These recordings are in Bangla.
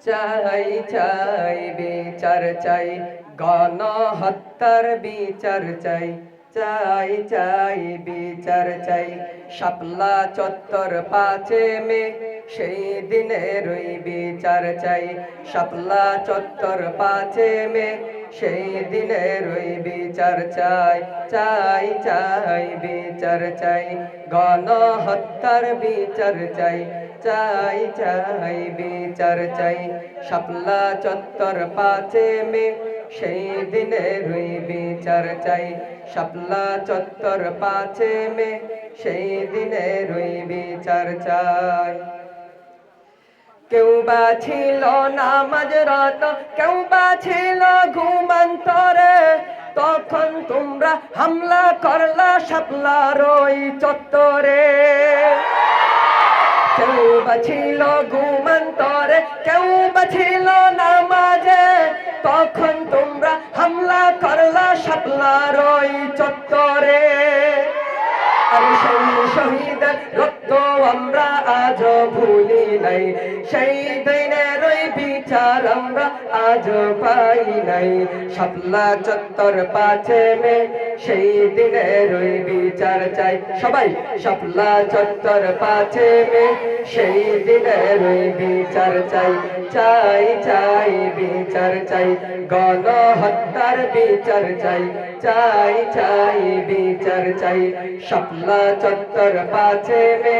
চাই চাই বিচার চাই, গণহত্যার বিচার চাই, চাই চাই বিচার চাই। শাপলা চত্বর 5 মে সেই দিনেরই বিচার চাই, শাপলা চত্বর 5 মে সেই দিনেরই বিচার চাই, চাই চাই বিচার চাই, গণহত্যার বিচার চাই, চাই চাই বিচার চাই। শাপলা চত্বর 5 মে সেই দিনেরই বিচার চাই, শাপলা চত্বর 5 মে সেই দিনেরই বিচার চাই। কেউ বা ছিল নামাজরত, কেউ বা ছিল ঘুমান্তরে, তখন তোমরা হামলা করলা শাপলার ওই চত্বরে। কেউ বা ছিল ঘুমান্তরে, কেউ বা ছিল নামাজে, তখন তোমরা হামলা করলা শাপলার ওই চত্বরে। আর সেই শহীদের রক্ত আমরা আজও ভুলি নাই, সেই দিনের ওই বিচার আমরা আজও পাই নাই। শাপলা চত্বর 5 মে সেই দিনের ওই বিচার চাই, সবাই শাপলা চত্বর 5 মে সেই দিনের ওই বিচার চাই, চাই চাই বিচার চাই, গণহত্যার বিচার চাই, চাই চাই বিচার চাই। শাপলা চত্বর 5 মে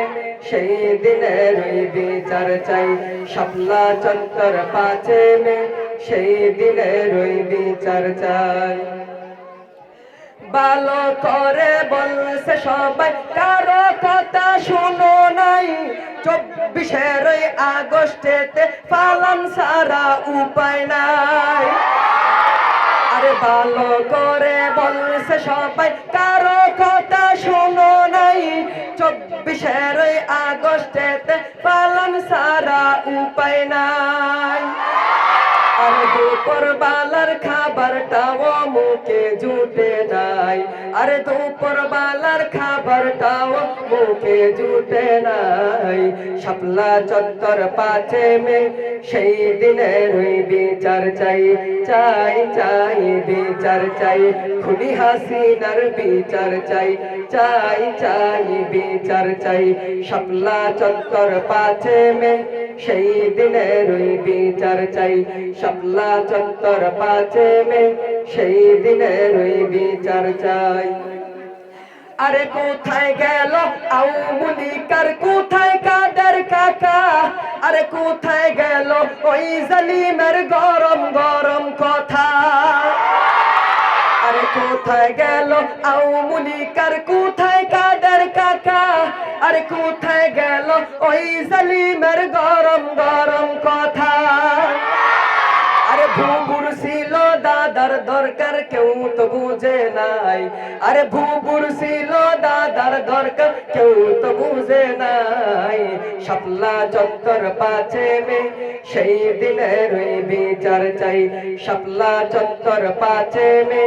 সেই দিনের ওই বিচার চাই, শাপলা চত্বর 5 মে সেই দিনের ওই বিচার চাই। ভালো করে বলছে সবাই, কারো কথা শুনো নাই, 24 আগস্টেতে পালন ছাড়া উপায় নাই। আরে ভালো করে বলছে সবাই, কারো কথা শুনো নাই, 24 আগস্টেতে পালন ছাড়া উপায় নাই। আর দুপুর বেলার খাবারটাও মুখে জুটে নাই, আরে দুপুর বেলার খাবারটাও মুখে জুটে নাই। শাপলা চত্বর 5 মে সেই দিনের ওই বিচার চাই, চাই চাই বিচার চাই, খুনি হাসিনার বিচার চাই, চাই চাই বিচার চাই। শাপলা চত্বর 5 মে সেই দিনের ওই বিচার চাই, শাপলা চত্বর 5 মে সেই দিনের ওই বিচার চাই। আরে কোথায় গেল আওয়ামী লীগের, কোথায় কাদের কাকা, আরে কোথায় গেল ওই জালিমের গরম গরম কথা। আরে কোথায় গেল আওয়ামী লীগের, কোথায় কাদের কাকা, আরে কোথায় গেল ওই জালিমের গরম গরম কথা। আরে ভুবুর ছিল দাদার দরকার, কেউ তো বুঝে নাই, আরে ভুবুর ছিল দাদার দরকার, কেউ তো বুঝে নাই। শাপলা চত্বর 5 মে সেই দিনের ওই বিচার চাই, শাপলা চত্বর 5 মে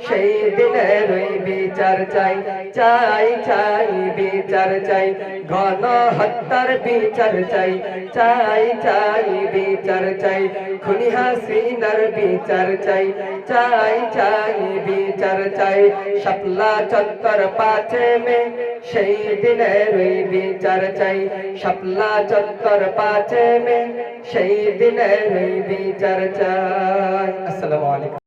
সেই দিনের ওই বিচার চাই, চাই চাই বিচার চাই, গণহত্যার বিচার চাই, চাই চাই বিচার চাই, খুনি হাসিনার বিচার চাই, চাই চাই বিচার চাই। শাপলা চত্বর 5 মে সেই দিনের ওই বিচার চাই, শাপলা চত্বর 5 মে সেই দিনের ওই বিচার চাই। আসসালামু আলাইকুম।